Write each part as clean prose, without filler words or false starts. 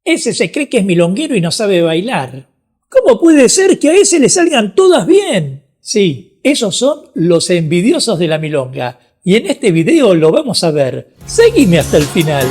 Ese se cree que es milonguero y no sabe bailar. ¿Cómo puede ser que a ese le salgan todas bien? Sí, esos son los envidiosos de la milonga. Y en este video lo vamos a ver. Seguime hasta el final.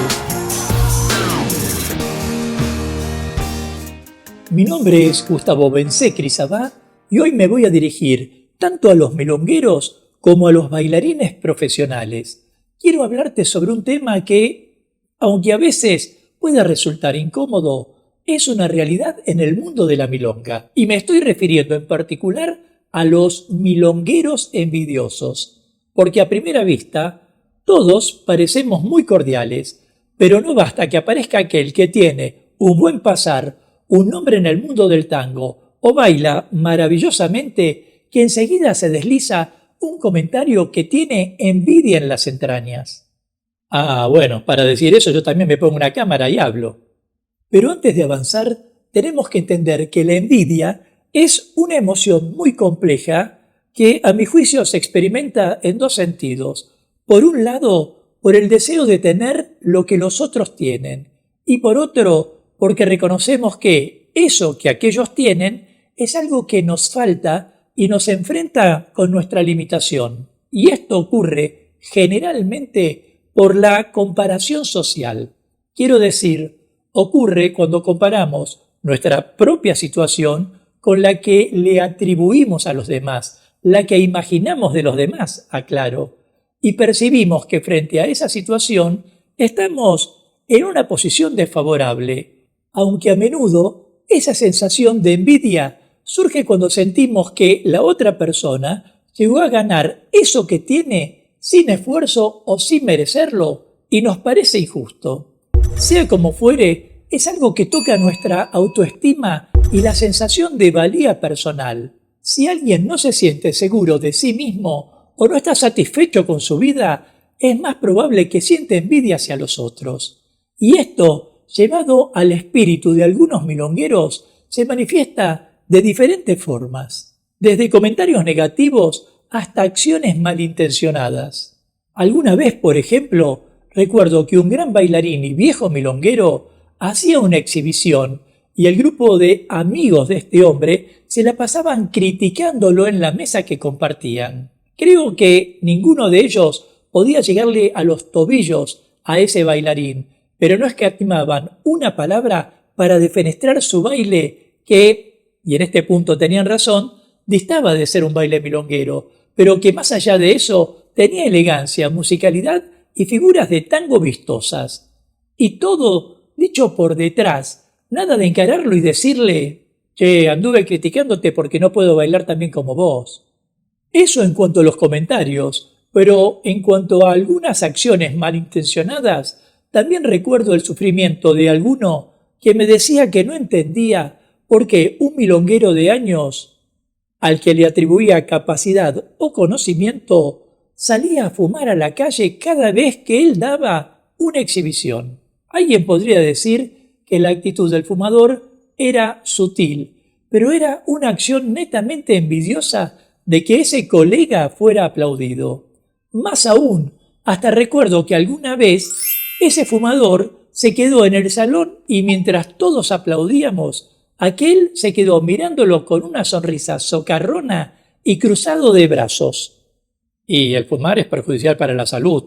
Mi nombre es Gustavo Bensé-Crisabá y hoy me voy a dirigir tanto a los milongueros como a los bailarines profesionales. Quiero hablarte sobre un tema que, aunque a veces pueda resultar incómodo, es una realidad en el mundo de la milonga. Y me estoy refiriendo en particular a los milongueros envidiosos. Porque a primera vista, todos parecemos muy cordiales, pero no basta que aparezca aquel que tiene un buen pasar, un nombre en el mundo del tango o baila maravillosamente, que enseguida se desliza un comentario que tiene envidia en las entrañas. Ah, bueno, para decir eso yo también me pongo una cámara y hablo. Pero antes de avanzar, tenemos que entender que la envidia es una emoción muy compleja que, a mi juicio, se experimenta en dos sentidos. Por un lado, por el deseo de tener lo que los otros tienen, y por otro, porque reconocemos que eso que aquellos tienen es algo que nos falta y nos enfrenta con nuestra limitación. Y esto ocurre generalmente por la comparación social. Quiero decir, ocurre cuando comparamos nuestra propia situación con la que le atribuimos a los demás, la que imaginamos de los demás, aclaro, y percibimos que frente a esa situación estamos en una posición desfavorable, aunque a menudo esa sensación de envidia surge cuando sentimos que la otra persona llegó a ganar eso que tiene sin esfuerzo o sin merecerlo, y nos parece injusto. Sea como fuere, es algo que toca nuestra autoestima y la sensación de valía personal. Si alguien no se siente seguro de sí mismo o no está satisfecho con su vida, es más probable que siente envidia hacia los otros. Y esto, llevado al espíritu de algunos milongueros, se manifiesta de diferentes formas, desde comentarios negativos hasta acciones malintencionadas. Alguna vez, por ejemplo, recuerdo que un gran bailarín y viejo milonguero hacía una exhibición y el grupo de amigos de este hombre se la pasaban criticándolo en la mesa que compartían. Creo que ninguno de ellos podía llegarle a los tobillos a ese bailarín, pero no escatimaban una palabra para defenestrar su baile que, y en este punto tenían razón, distaba de ser un baile milonguero, pero que más allá de eso tenía elegancia, musicalidad y figuras de tango vistosas. Y todo dicho por detrás, nada de encararlo y decirle: «Che, anduve criticándote porque no puedo bailar tan bien como vos». Eso en cuanto a los comentarios, pero en cuanto a algunas acciones malintencionadas, también recuerdo el sufrimiento de alguno que me decía que no entendía por qué un milonguero de años, al que le atribuía capacidad o conocimiento, salía a fumar a la calle cada vez que él daba una exhibición. Alguien podría decir que la actitud del fumador era sutil, pero era una acción netamente envidiosa de que ese colega fuera aplaudido. Más aún, hasta recuerdo que alguna vez ese fumador se quedó en el salón y mientras todos aplaudíamos, aquel se quedó mirándolo con una sonrisa socarrona y cruzado de brazos. Y el fumar es perjudicial para la salud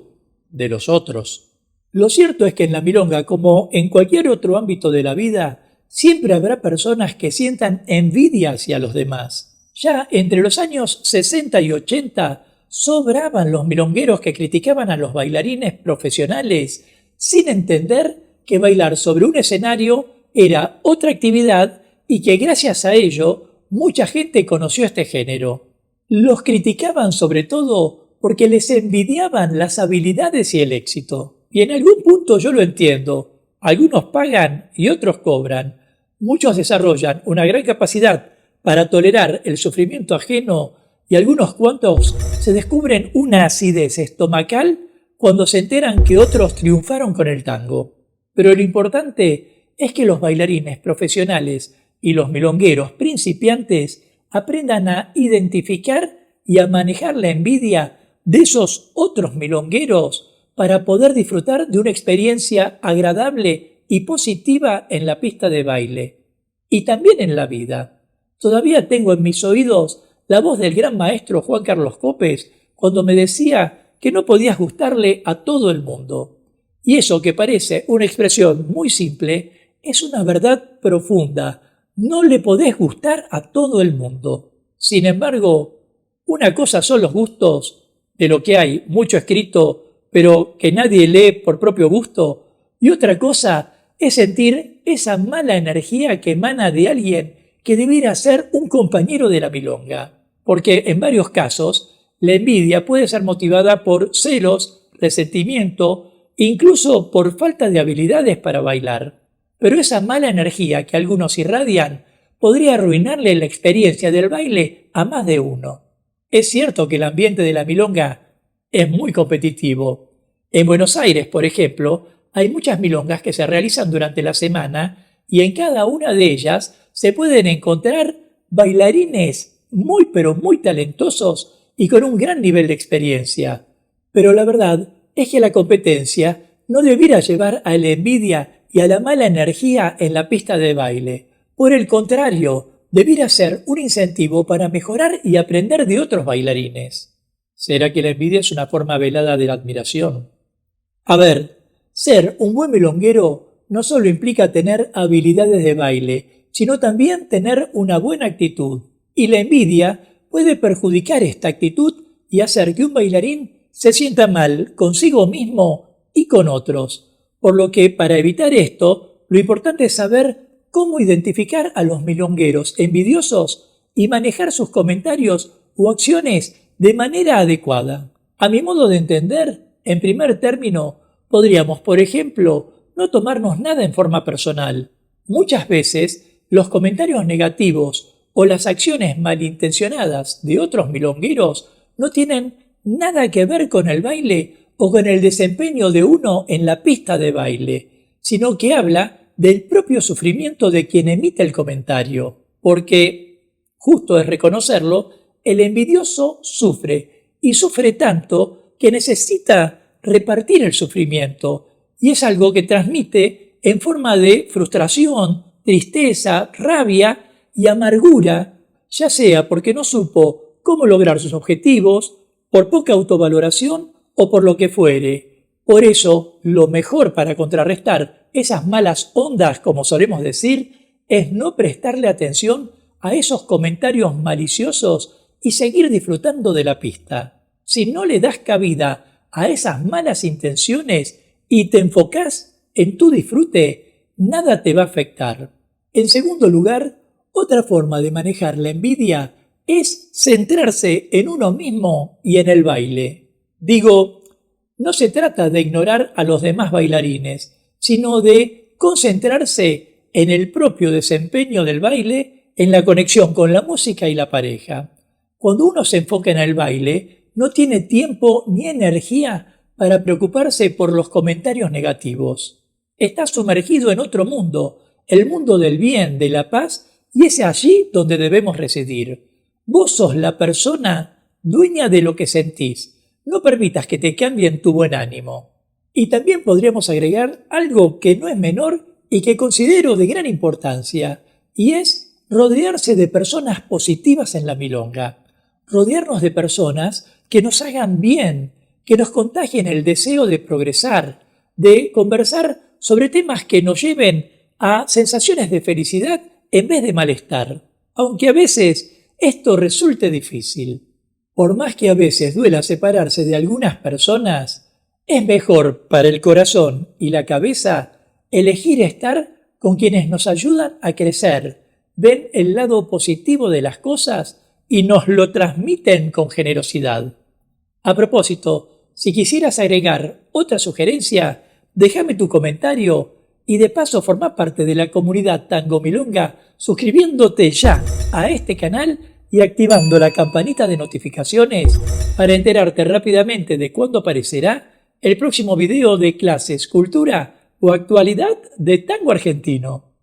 de los otros. Lo cierto es que en la milonga, como en cualquier otro ámbito de la vida, siempre habrá personas que sientan envidia hacia los demás. Ya entre los años 60 y 80 sobraban los milongueros que criticaban a los bailarines profesionales sin entender que bailar sobre un escenario era otra actividad y que gracias a ello mucha gente conoció este género. Los criticaban sobre todo porque les envidiaban las habilidades y el éxito. Y en algún punto yo lo entiendo. Algunos pagan y otros cobran. Muchos desarrollan una gran capacidad para tolerar el sufrimiento ajeno y algunos cuantos se descubren una acidez estomacal cuando se enteran que otros triunfaron con el tango. Pero lo importante es que los bailarines profesionales y los milongueros principiantes aprendan a identificar y a manejar la envidia de esos otros milongueros para poder disfrutar de una experiencia agradable y positiva en la pista de baile y también en la vida. Todavía tengo en mis oídos la voz del gran maestro Juan Carlos Copes cuando me decía que no podías gustarle a todo el mundo. Y eso que parece una expresión muy simple es una verdad profunda. No le podés gustar a todo el mundo. Sin embargo, una cosa son los gustos, de lo que hay mucho escrito, pero que nadie lee por propio gusto, y otra cosa es sentir esa mala energía que emana de alguien que debiera ser un compañero de la milonga. Porque en varios casos, la envidia puede ser motivada por celos, resentimiento, incluso por falta de habilidades para bailar. Pero esa mala energía que algunos irradian podría arruinarle la experiencia del baile a más de uno. Es cierto que el ambiente de la milonga es muy competitivo. En Buenos Aires, por ejemplo, hay muchas milongas que se realizan durante la semana y en cada una de ellas se pueden encontrar bailarines muy pero muy talentosos y con un gran nivel de experiencia. Pero la verdad es que la competencia no debiera llevar a la envidia y a la mala energía en la pista de baile. Por el contrario, debiera ser un incentivo para mejorar y aprender de otros bailarines. ¿Será que la envidia es una forma velada de la admiración? A ver, ser un buen milonguero no solo implica tener habilidades de baile, sino también tener una buena actitud. Y la envidia puede perjudicar esta actitud y hacer que un bailarín se sienta mal consigo mismo y con otros. Por lo que, para evitar esto, lo importante es saber cómo identificar a los milongueros envidiosos y manejar sus comentarios o acciones de manera adecuada. A mi modo de entender, en primer término, podríamos, por ejemplo, no tomarnos nada en forma personal. Muchas veces, los comentarios negativos o las acciones malintencionadas de otros milongueros no tienen nada que ver con el baile o con el desempeño de uno en la pista de baile, sino que habla del propio sufrimiento de quien emite el comentario, porque, justo es reconocerlo, el envidioso sufre, y sufre tanto que necesita repartir el sufrimiento, y es algo que transmite en forma de frustración, tristeza, rabia y amargura, ya sea porque no supo cómo lograr sus objetivos, por poca autovaloración o por lo que fuere. Por eso, lo mejor para contrarrestar esas malas ondas, como solemos decir, es no prestarle atención a esos comentarios maliciosos y seguir disfrutando de la pista. Si no le das cabida a esas malas intenciones y te enfocás en tu disfrute, nada te va a afectar. En segundo lugar, otra forma de manejar la envidia es centrarse en uno mismo y en el baile. Digo, no se trata de ignorar a los demás bailarines, sino de concentrarse en el propio desempeño del baile, en la conexión con la música y la pareja. Cuando uno se enfoca en el baile, no tiene tiempo ni energía para preocuparse por los comentarios negativos. Está sumergido en otro mundo, el mundo del bien, de la paz, y es allí donde debemos residir. Vos sos la persona dueña de lo que sentís. No permitas que te cambien tu buen ánimo. Y también podríamos agregar algo que no es menor y que considero de gran importancia, y es rodearse de personas positivas en la milonga. Rodearnos de personas que nos hagan bien, que nos contagien el deseo de progresar, de conversar sobre temas que nos lleven a sensaciones de felicidad en vez de malestar, aunque a veces esto resulte difícil. Por más que a veces duela separarse de algunas personas, es mejor para el corazón y la cabeza elegir estar con quienes nos ayudan a crecer, ven el lado positivo de las cosas y nos lo transmiten con generosidad. A propósito, si quisieras agregar otra sugerencia, déjame tu comentario y de paso formá parte de la comunidad Tango Milonga suscribiéndote ya a este canal y activando la campanita de notificaciones para enterarte rápidamente de cuándo aparecerá el próximo video de clases, cultura o actualidad de tango argentino.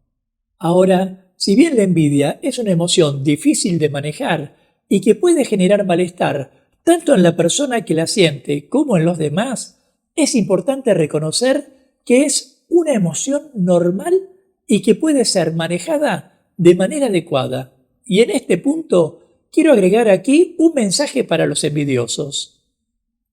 Ahora, si bien la envidia es una emoción difícil de manejar y que puede generar malestar tanto en la persona que la siente como en los demás, es importante reconocer que es una emoción normal y que puede ser manejada de manera adecuada. Y en este punto quiero agregar aquí un mensaje para los envidiosos.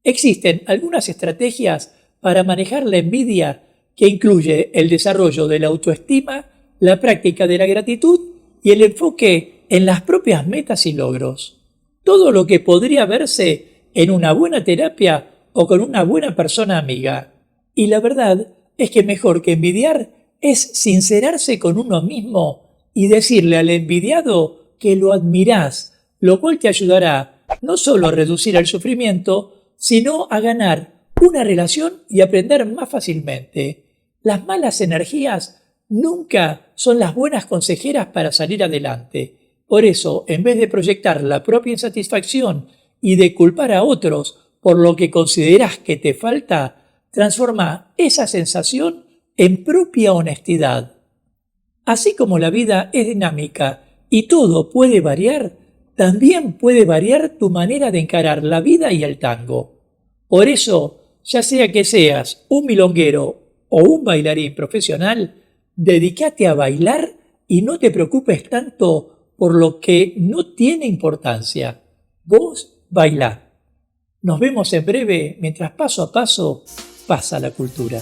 Existen algunas estrategias para manejar la envidia que incluye el desarrollo de la autoestima, la práctica de la gratitud y el enfoque en las propias metas y logros. Todo lo que podría verse en una buena terapia o con una buena persona amiga. Y la verdad es que mejor que envidiar es sincerarse con uno mismo y decirle al envidiado que lo admirás, lo cual te ayudará no solo a reducir el sufrimiento, sino a ganar una relación y aprender más fácilmente. Las malas energías nunca son las buenas consejeras para salir adelante. Por eso, en vez de proyectar la propia insatisfacción y de culpar a otros por lo que consideras que te falta, transforma esa sensación en propia honestidad. Así como la vida es dinámica y todo puede variar, también puede variar tu manera de encarar la vida y el tango. Por eso, ya sea que seas un milonguero o un bailarín profesional, dedícate a bailar y no te preocupes tanto por lo que no tiene importancia. Vos bailá. Nos vemos en breve mientras paso a paso pasa la cultura.